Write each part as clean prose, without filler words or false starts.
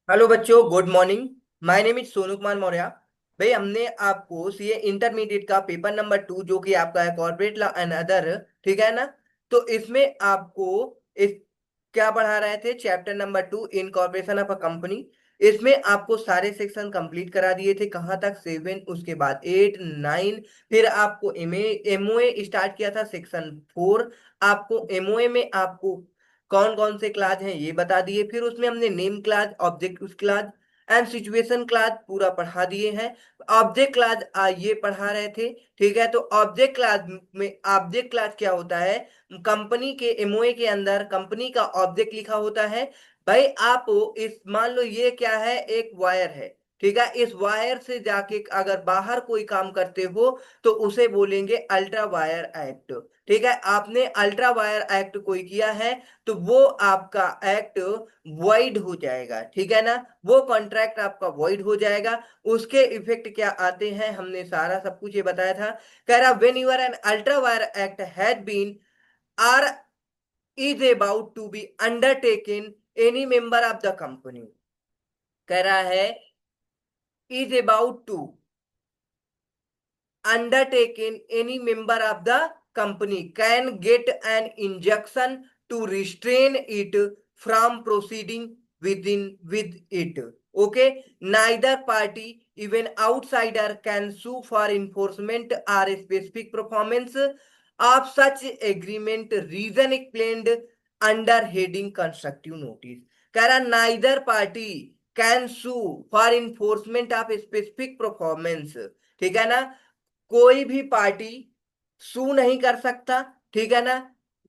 Hello बच्चों, good morning. My name is Sonu Kumar Maurya. भाई, हमने आपको सीए इंटरमीडिएट का पेपर नंबर 2 जो कि आपका है कॉर्पोरेट लॉ एंड अदर, ठीक है ना। तो इसमें आपको इस क्या पढ़ा रहे थे, chapter number 2 in corporation of a company. इसमें आपको सारे सेक्शन कंप्लीट करा दिए थे। कहाँ तक? 7, उसके बाद 8, 9। फिर आपको एमओए स्टार्ट किया था सेक्शन 4। आपको एमओए में आपको कौन कौन से क्लास हैं ये बता दिए। फिर उसमें हमने name class, object class and situation class पूरा पढ़ा दिए हैं। ऑब्जेक्ट क्लास ये पढ़ा रहे थे, ठीक है। तो ऑब्जेक्ट क्लास में ऑब्जेक्ट क्लास क्या होता है? कंपनी के एमओए के अंदर कंपनी का ऑब्जेक्ट लिखा होता है। भाई, आप इस मान लो ये क्या है, एक वायर है, ठीक है। इस वायर से जाके अगर बाहर कोई काम करते हो तो उसे बोलेंगे अल्ट्रा वायर एक्ट, ठीक है। आपने अल्ट्रा वायर एक्ट कोई किया है तो वो आपका एक्ट वॉइड हो जाएगा, ठीक है ना। वो कॉन्ट्रैक्ट आपका वॉइड हो जाएगा। उसके इफेक्ट क्या आते हैं, हमने सारा सब कुछ ये बताया था। कह रहा when your an ultra vires act has been or is about to be undertaken any member of the company. कह रहा है is about to undertaken, any member of the company can get an injunction to restrain it from proceeding with it. Okay, neither party, even outsider, can sue for enforcement or specific performance of such agreement. Reason explained under heading constructive notice. कह रहा neither party can sue for enforcement of specific performance, ठीक है ना। कोई भी party सू नहीं कर सकता, ठीक है ना,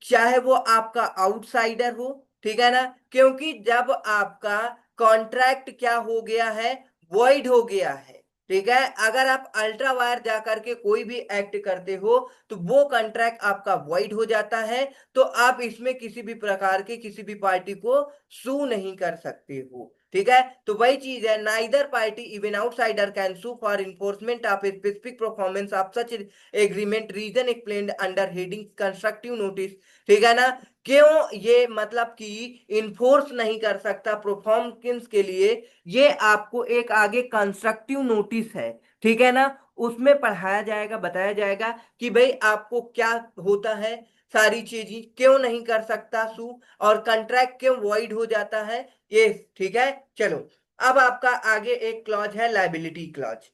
चाहे वो आपका आउटसाइडर हो, ठीक है ना। क्योंकि जब आपका कॉन्ट्रैक्ट क्या हो गया है, वॉइड हो गया है, ठीक है। अगर आप अल्ट्रा वायर जा करके कोई भी एक्ट करते हो तो वो कॉन्ट्रैक्ट आपका वॉइड हो जाता है। तो आप इसमें किसी भी प्रकार के किसी भी पार्टी को सू नहीं कर सकते हो, ठीक है। तो वही चीज है, neither party even outsider can sue for enforcement of specific performance of such agreement. Reason explained under heading constructive notice, ठीक है ना। क्यों ये मतलब कि इन्फोर्स नहीं कर सकता परफॉर्मेंस के लिए, ये आपको एक आगे कंस्ट्रक्टिव नोटिस है, ठीक है ना। उसमें पढ़ाया जाएगा, बताया जाएगा कि भाई आपको क्या होता है, सारी चीजें क्यों नहीं कर सकता सू, और कॉन्ट्रैक्ट क्यों वॉइड हो जाता है ये, ठीक है। चलो, अब आपका आगे एक क्लॉज है लाइबिलिटी क्लॉज।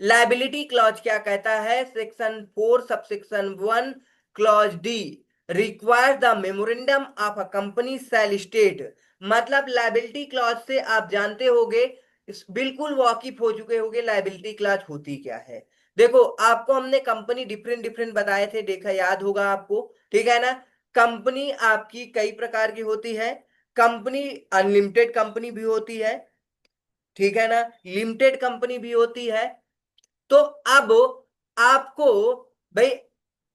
लाइबिलिटी क्लॉज क्या कहता है? Section 4 subsection 1 clause D requires the memorandum of a company shall state. मतलब लाइबिलिटी क्लॉज से आप जानते होगे, बिल्कुल वाकिफ हो चुके होगे लाइबिलिटी क्लॉज होती क्या है। देखो, आपको हमने कंपनी डिफरेंट डिफरेंट बताए थे, देखा याद होगा आपको, ठीक है ना। कंपनी आपकी कई प्रकार की होती है। कंपनी अनलिमिटेड कंपनी भी होती है, ठीक है ना, लिमिटेड कंपनी भी होती है। तो अब आपको भाई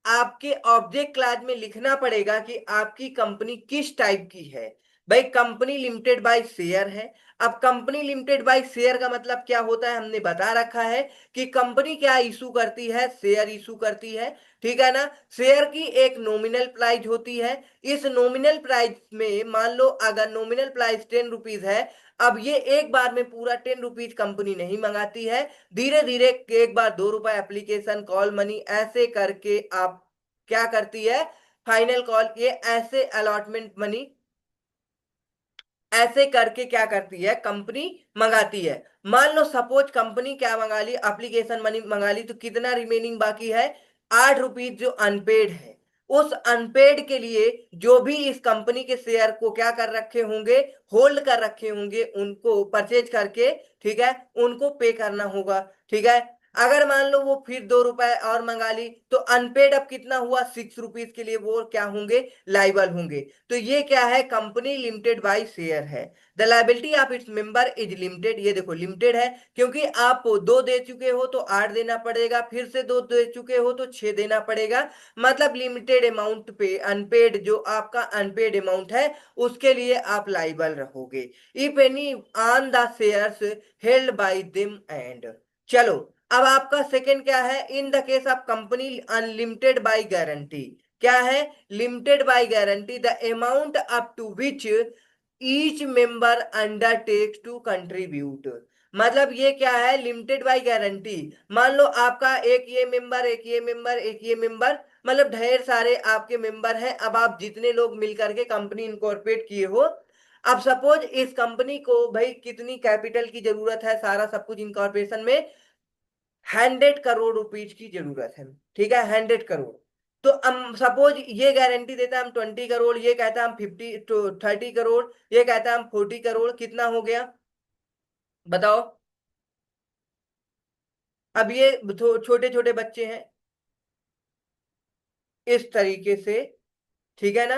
आपके ऑब्जेक्ट क्लास में लिखना पड़ेगा कि आपकी कंपनी किस टाइप की है। भाई, कंपनी लिमिटेड बाय शेयर है। अब कंपनी लिमिटेड बाय शेयर का मतलब क्या होता है, हमने बता रखा है कि कंपनी क्या इशू करती है, शेयर इशू करती है, ठीक है ना। शेयर की एक नॉमिनल प्राइस होती है। इस नॉमिनल प्राइस में मान लो अगर नॉमिनल प्राइस 10 रुपीज है, अब ये एक बार में पूरा 10 रुपीज कंपनी नहीं मंगाती है। धीरे धीरे एक बार 2 रुपए एप्लीकेशन कॉल मनी ऐसे करके आप क्या करती है, फाइनल कॉल, ये ऐसे अलॉटमेंट मनी ऐसे करके क्या करती है कंपनी, मंगाती है। मान लो सपोज कंपनी क्या मंगा ली, एप्लीकेशन मनी मंगा ली, तो कितना रिमेनिंग बाकी है? 8 रुपीज जो अनपेड है। उस अनपेड के लिए जो भी इस कंपनी के शेयर को क्या कर रखे होंगे, होल्ड कर रखे होंगे, उनको परचेज करके, ठीक है, उनको पे करना होगा, ठीक है। अगर मान लो वो फिर 2 रुपए और मंगा ली तो अनपेड अब कितना हुआ, 6 रुपीज के लिए वो क्या होंगे, लाइबल होंगे। तो ये क्या है, कंपनी लिमिटेड बाय शेयर है। The liability of its member is limited. ये देखो लिमिटेड है क्योंकि आप 2 दे चुके हो तो 8 देना पड़ेगा, फिर से 2 दे चुके हो तो 6 देना पड़ेगा। मतलब लिमिटेड अमाउंट पे अनपेड, जो आपका अनपेड अमाउंट है उसके लिए आप लाइबल रहोगे। If any on the shares held by them and. चलो, अब आपका सेकंड क्या है, in the case of company unlimited by guarantee. क्या है? Limited by guarantee the amount up to which each member undertakes to contribute. मतलब ये क्या है, लिमिटेड बाय गारंटी। मान लो आपका एक ये मेंबर, एक ये मेंबर, एक ये मेंबर, मतलब ढेर सारे आपके मेंबर हैं। अब आप जितने लोग मिलकर के कंपनी इनकॉर्पोरेट किए हो, अब सपोज इस कंपनी को भाई कितनी कैपिटल की जरूरत है, सारा सब कुछ इनकॉर्पोरेशन में 100 करोड़ रुपीज की जरूरत है। ठीक है, 100 करोड़। तो हम सपोज ये गारंटी देता है हम 20 करोड़, ये कहता है हम 30 करोड़, ये कहता है हम 40 करोड़, कितना हो गया बताओ। अब ये छोटे छोटे बच्चे हैं इस तरीके से, ठीक है ना।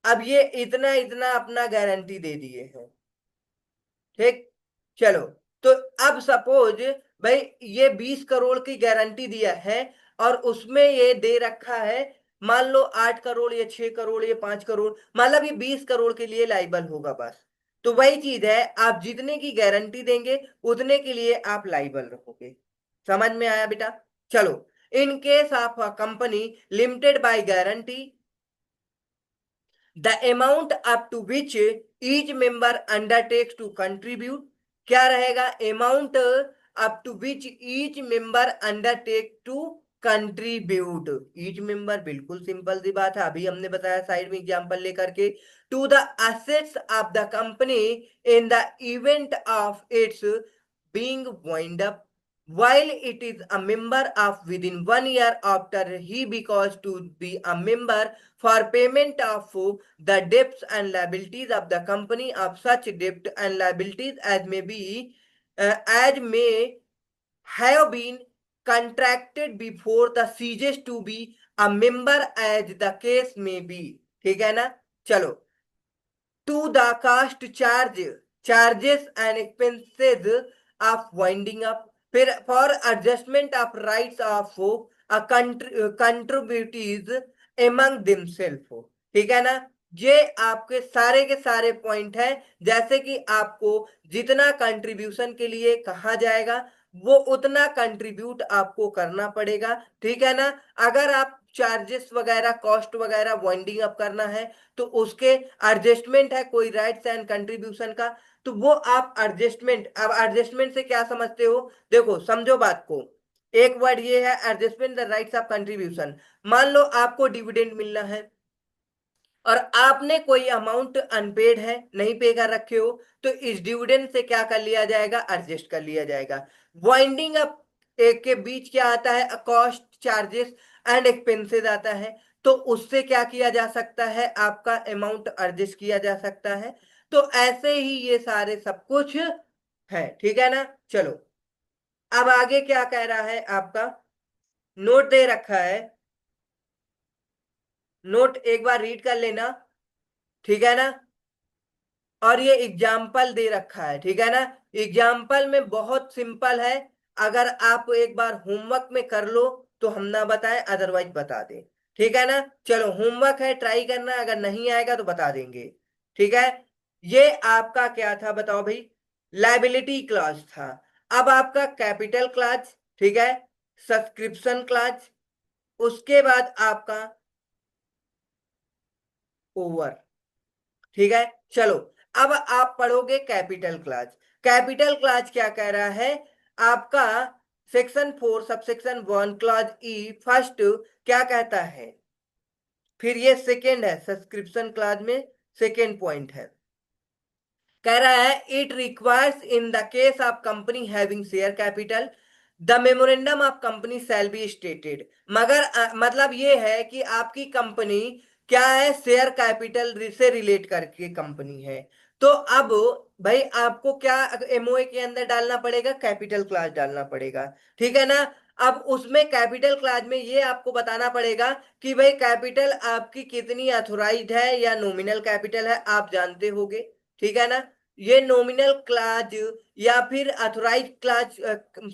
अब ये इतना इतना अपना गारंटी दे दिए हैं, ठीक। चलो, तो अब सपोज भाई ये 20 करोड़ की गारंटी दिया है, और उसमें ये दे रखा है मान लो 8 करोड़, या 6 करोड़, या 5 करोड़, मतलब ये 20 करोड़ के लिए लाइबल होगा बस। तो वही चीज है, आप जितने की गारंटी देंगे उतने के लिए आप लाइबल रहोगे। समझ में आया बेटा। चलो, in case of a company limited by guarantee, the amount up to which each member undertakes to contribute, क्या रहेगा, amount up to which each member undertake to contribute. Each member, बिल्कुल सिंपल सी बात है, अभी हमने बताया साइड में एग्जांपल लेकर के, to the assets of the company in the event of its being wind up while it is a member of within 1 year after he because to be a member for payment of the debts and liabilities of the company of such debt and liabilities as may be as may have been contracted before the ceases to be a member as the case may be। ठीक है ना। चलो, to the cost charges and expenses of winding up, फिर for adjustment of rights of a contributees among themselves। ठीक है ना। ये आपके सारे के सारे पॉइंट हैं, जैसे कि आपको जितना कंट्रीब्यूशन के लिए कहा जाएगा वो उतना कंट्रीब्यूट आपको करना पड़ेगा। ठीक है ना। अगर आप चार्जेस वगैरह, कॉस्ट वगैरह वाइंडिंग अप करना है तो उसके एडजस्टमेंट है कोई राइट्स एंड कंट्रीब्यूशन का, तो वो आप एडजस्टमेंट, अब एडजस्टमेंट से क्या समझते हो, देखो समझो बात को। एक वर्ड ये है adjustment the rights of contribution. मान लो आपको डिविडेंड मिलना है और आपने कोई अमाउंट अनपेड है, नहीं पे कर रखे हो, तो इस डिविडेंड से क्या कर लिया जाएगा, एडजस्ट कर लिया जाएगा। वाइंडिंग अप एक के बीच क्या आता है, कॉस्ट, चार्जेस एंड एक्सपेंसेस आता है, तो उससे क्या किया जा सकता है, आपका अमाउंट एडजस्ट किया जा सकता है। तो ऐसे ही ये सारे सब कुछ है, ठीक है ना। चलो, अब आगे क्या कह रहा है आपका, नोट दे रखा है, नोट एक बार रीड कर लेना, ठीक है ना। और ये एग्जाम्पल दे रखा है, ठीक है ना। एग्जाम्पल में बहुत सिंपल है, अगर आप एक बार होमवर्क में कर लो तो हम ना बताएं, अदरवाइज बता दें। ठीक है ना। चलो, होमवर्क है, ट्राई करना, अगर नहीं आएगा तो बता देंगे। ठीक है। ये आपका क्या था बताओ भाई, लाइबिलिटी क्लॉज था। अब आपका कैपिटल क्लॉज, ठीक है, सब्सक्रिप्शन क्लॉज, उसके बाद आपका ओवर। ठीक है। चलो, अब आप पढ़ोगे कैपिटल क्लास। कैपिटल क्लास क्या कह रहा है आपका, सेक्शन 4 सबसेक्शन 1 क्लॉज ई फर्स्ट क्या कहता है, फिर ये सेकेंड है, सब्सक्रिप्शन क्लॉज में सेकेंड पॉइंट है, कह रहा है it requires in the case of company having share capital the memorandum of company shall be stated. मगर मतलब ये है कि आपकी कंपनी क्या है, शेयर कैपिटल से रिलेट करके कंपनी है, तो अब भाई आपको क्या एमओए के अंदर डालना पड़ेगा, कैपिटल क्लास डालना पड़ेगा। ठीक है ना। अब उसमें कैपिटल क्लास में ये आपको बताना पड़ेगा कि भाई कैपिटल आपकी कितनी अथोराइज्ड है या नॉमिनल कैपिटल है, आप जानते होगे। ठीक है ना। ये नॉमिनल क्लास या फिर authorise class,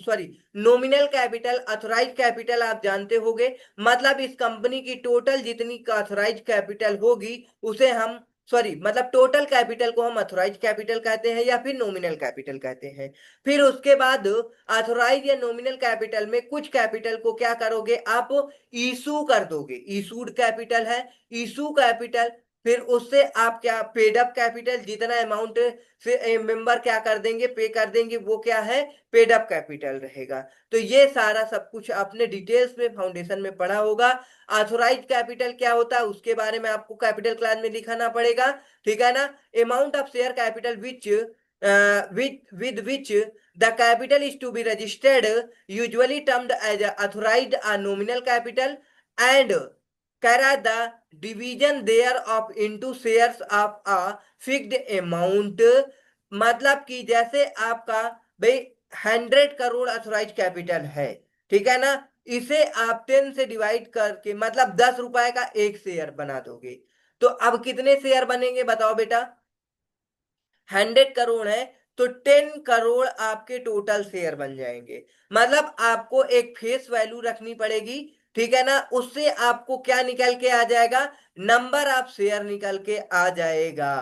sorry, nominal capital, authorise capital आप जानते होंगे। मतलब इस कंपनी की टोटल जितनी अथोराइज कैपिटल होगी उसे हम, सॉरी, मतलब टोटल कैपिटल को हम अथोराइज कैपिटल कहते हैं या फिर नॉमिनल कैपिटल कहते हैं। फिर उसके बाद अथोराइज या नॉमिनल कैपिटल में कुछ कैपिटल को क्या करोगे आप, इशू कर दोगे, इशूड कैपिटल है, इशू कैपिटल, फिर उससे आप क्या पेड अप कैपिटल जितना अमाउंट से मेंबर क्या कर देंगे, पे कर देंगे, वो क्या है, पेड अप कैपिटल रहेगा। तो ये सारा सब कुछ आपने डिटेल्स में फाउंडेशन में पढ़ा होगा। ऑथोराइज कैपिटल क्या होता है उसके बारे में आपको कैपिटल क्लास में लिखाना पड़ेगा, ठीक है ना। Amount of share capital which with which the capital is to be registered, usually termed as authorized or nominal capital, and carry the division thereof into shares of a fixed amount। मतलब कि जैसे आपका भाई 100 crore authorise capital है, ठीक है ना, इसे आप 10 से डिवाइड करके मतलब 10 रुपए का एक शेयर बना दोगे। तो अब कितने शेयर बनेंगे बताओ बेटा, 100 करोड़ है तो 10 करोड़ आपके टोटल शेयर बन जाएंगे। मतलब आपको एक फेस वैल्यू रखनी पड़ेगी, ठीक है ना, उससे आपको क्या निकल के आ जाएगा, नंबर ऑफ शेयर निकल के आ जाएगा,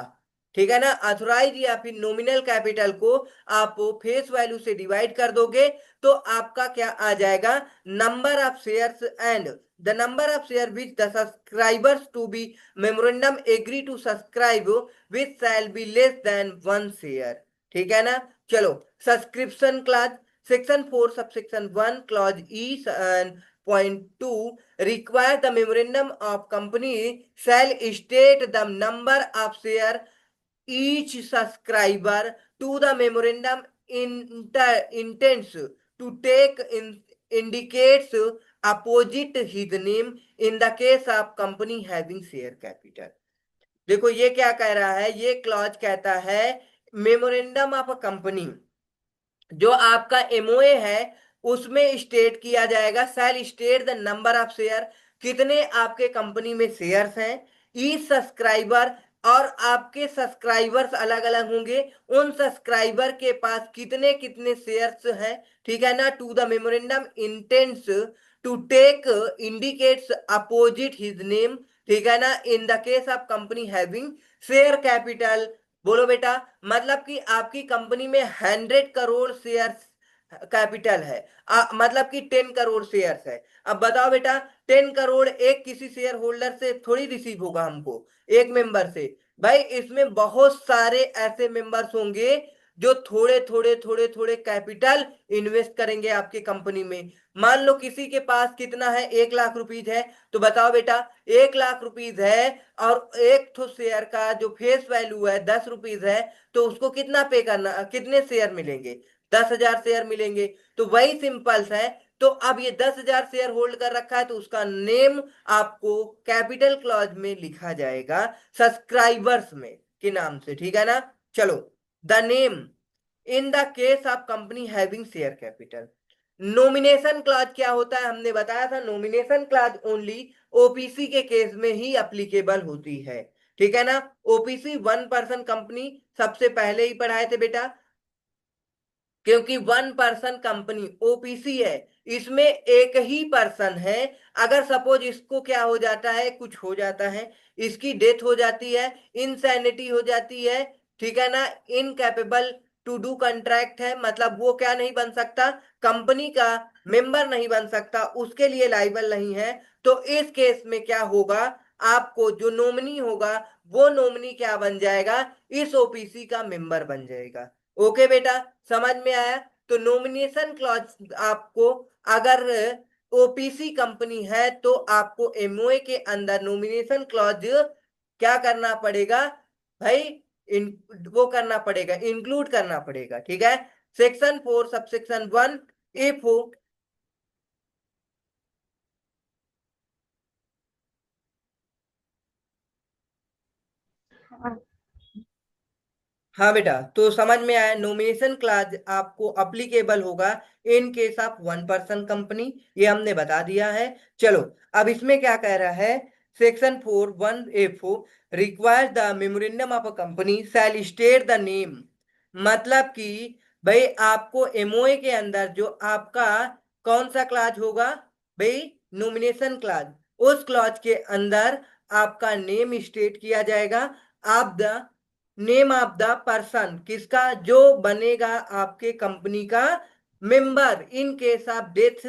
ठीक है ना। अथोराइज या फिर नॉमिनल कैपिटल को आप फेस वैल्यू से डिवाइड कर दोगे तो आपका क्या आ जाएगा, number of shares and the number of share which the subscribers to be memorandum agree to subscribe which shall be less than 1 share, ठीक है ना। चलो subscription clause, section 4 subsection 1 clause E point 2 require the memorandum of company shall state the number of share each subscriber to the memorandum intends to take in indicates opposite his name in the case of company having share capital। देखो ये क्या कह रहा है, ये clause कहता है memorandum of a company जो आपका एमओए है उसमें स्टेट किया जाएगा, shall state the number of share, कितने आपके कंपनी में शेयर्स हैं, ईच सब्सक्राइबर, और आपके सब्सक्राइबर्स अलग अलग होंगे, उन सब्सक्राइबर के पास कितने कितने शेयर्स हैं, ठीक है ना, to the memorandum intends to take indicates opposite his name, ठीक है ना, in the case of company having share capital. बोलो बेटा, मतलब कि आपकी कंपनी में 100 करोड़ शेयर्स कैपिटल है, मतलब कि 10 करोड़ शेयर्स है। अब बताओ बेटा, 10 करोड़ एक किसी शेयर होल्डर से थोड़ी रिसीव होगा हमको, एक मेंबर से। भाई इसमें बहुत सारे ऐसे मेंबर्स होंगे जो थोड़े थोड़े थोड़े थोड़े कैपिटल इन्वेस्ट करेंगे आपकी कंपनी में। मान लो किसी के पास कितना है, 1 लाख रुपीज है, तो बताओ बेटा 1 लाख रुपीज है और एक तो शेयर का जो फेस वैल्यू है 10 रुपीज है, तो उसको कितना पे करना, कितने शेयर मिलेंगे, 10,000 शेयर मिलेंगे। तो वही सिंपल है। तो अब ये 10,000 शेयर होल्ड कर रखा है तो उसका नेम आपको कैपिटल क्लॉज में लिखा जाएगा सब्सक्राइबर्स में के नाम से, ठीक है ना। चलो the name in the case of company having share capital. Nomination clause क्या होता है, हमने बताया था नॉमिनेशन क्लॉज ओनली ओपीसी के केस में ही अप्लीकेबल होती है, ठीक है ना। ओपीसी 1 पर्सन कंपनी सबसे पहले ही पढ़ाए थे बेटा, क्योंकि 1 पर्सन कंपनी ओपीसी है, इसमें एक ही पर्सन है। अगर सपोज इसको क्या हो जाता है, कुछ हो जाता है, इसकी डेथ हो जाती है, इंसैनिटी हो जाती है, ठीक है ना, इनकैपेबल टू डू कॉन्ट्रैक्ट है, मतलब वो क्या नहीं बन सकता, कंपनी का मेंबर नहीं बन सकता, उसके लिए लाइबल नहीं है। तो इस केस में क्या होगा, आपको जो नॉमिनी होगा वो नॉमिनी क्या बन जाएगा, इस ओपीसी का मेंबर बन जाएगा। ओके बेटा, समझ में आया। तो नॉमिनेशन क्लॉज आपको, अगर ओपीसी कंपनी है तो आपको एमओए के अंदर नॉमिनेशन क्लॉज क्या करना पड़ेगा भाई, इन वो करना पड़ेगा, इंक्लूड करना पड़ेगा, ठीक है। सेक्शन 4 सबसेक्शन 1 इफ, हाँ बेटा, तो समझ में आया, नॉमिनेशन क्लॉज आपको अप्लीकेबल होगा इन केस ऑफ 1 पर्सन कंपनी, ये हमने बता दिया है। चलो अब इसमें क्या कह रहा है, section 4(1)(a)(4) requires the memorandum of a company shall state the name. मतलब कि भाई आपको एमओए के अंदर जो आपका कौन सा क्लॉज होगा भाई, नॉमिनेशन क्लॉज, उस क्लॉज के अंदर आपका नेम स्टेट किया जाएगा, आप the name of the person, किसका, जो बनेगा आपके कंपनी का member in case of death,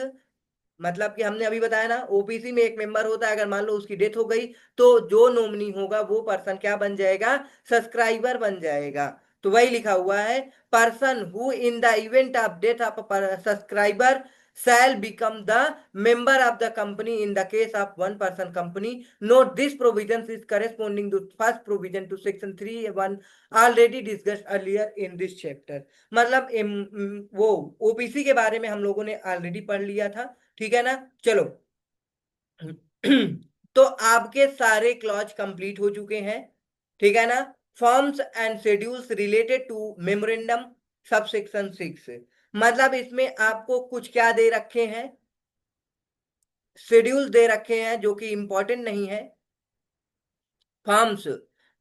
मतलब कि हमने अभी बताया ना, ओबीसी में एक मेंबर होता है, अगर मान लो उसकी डेथ हो गई तो जो नॉमिनी होगा वो पर्सन क्या बन जाएगा, सब्सक्राइबर बन जाएगा। तो वही लिखा हुआ है, person who in the event of death of subscriber shall become the member of the company in the case of one person company. Note this provision is corresponding to first provision to section 3(1) already discussed earlier in this chapter। मतलब वो OBC के बारे में हम लोगों ने already पढ़ लिया था, ठीक है ना। चलो तो आपके सारे क्लॉज कंप्लीट हो चुके हैं, ठीक है ना। Forms and schedules related to memorandum subsection 6, मतलब इसमें आपको कुछ क्या दे रखे हैं, शेड्यूल दे रखे हैं जो कि इंपॉर्टेंट नहीं है। फॉर्म्स,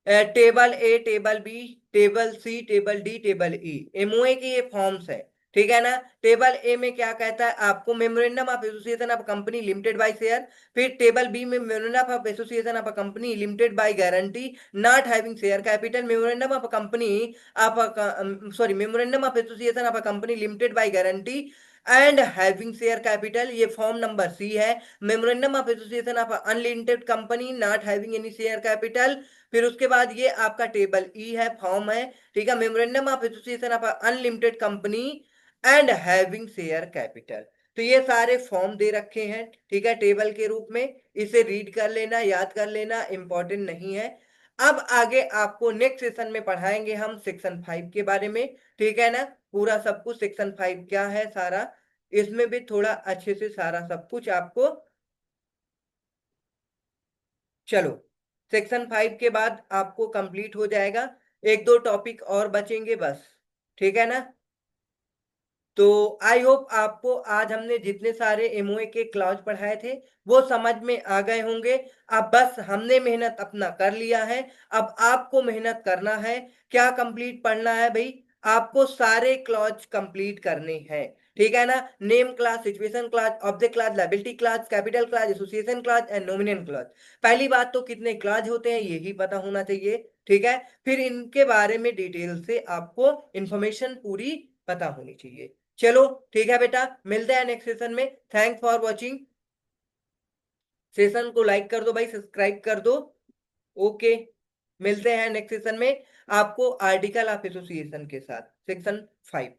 टेबल ए, टेबल बी, टेबल सी, टेबल डी, टेबल ई, एमओए के ये फॉर्म्स है, ठीक है ना। टेबल ए में क्या कहता है आपको, memorandum of association of company limited bye share. फिर टेबल बी में memorandum of association of company limited by guarantee not having share capital. Memorandum of company of sorry memorandum of association of company limited by guarantee and having share capital, ये form number C है। Memorandum of association of unlimited company not having any share capital. फिर उसके बाद ये आपका table ई है, form है, ठीक है। Memorandum of association of unlimited company and having share capital. तो ये सारे फॉर्म दे रखे हैं, ठीक है, टेबल के रूप में। इसे रीड कर लेना, याद कर लेना, इंपॉर्टेंट नहीं है। अब आगे आपको नेक्स्ट सेशन में पढ़ाएंगे हम सेक्शन 5 के बारे में, ठीक है ना। पूरा सब कुछ सेक्शन 5 क्या है सारा, इसमें भी थोड़ा अच्छे से सारा सब कुछ आपको। चलो सेक्शन 5 के बाद आपको कंप्लीट हो जाएगा, एक दो टॉपिक और बचेंगे बस, ठीक है ना। तो आई होप आपको आज हमने जितने सारे एमओए के क्लॉज पढ़ाए थे वो समझ में आ गए होंगे। अब बस हमने मेहनत अपना कर लिया है, अब आपको मेहनत करना है। क्या कंप्लीट पढ़ना है भाई, आपको सारे क्लॉज कंप्लीट करने हैं, ठीक है ना। Name class, situation class, object class, liability class, capital class, association class and nominal class. पहली बात तो कितने क्लास होते हैं यही पता होना चाहिए, ठीक है। फिर इनके बारे में डिटेल से आपको इंफॉर्मेशन पूरी पता होनी चाहिए। चलो ठीक है बेटा, मिलते हैं नेक्स्ट सेशन में। Thanks for watching. सेशन को लाइक कर दो भाई, सब्सक्राइब कर दो। ओके, मिलते हैं नेक्स्ट सेशन में आपको आर्टिकल ऑफ एसोसिएशन के साथ, सेक्शन 5।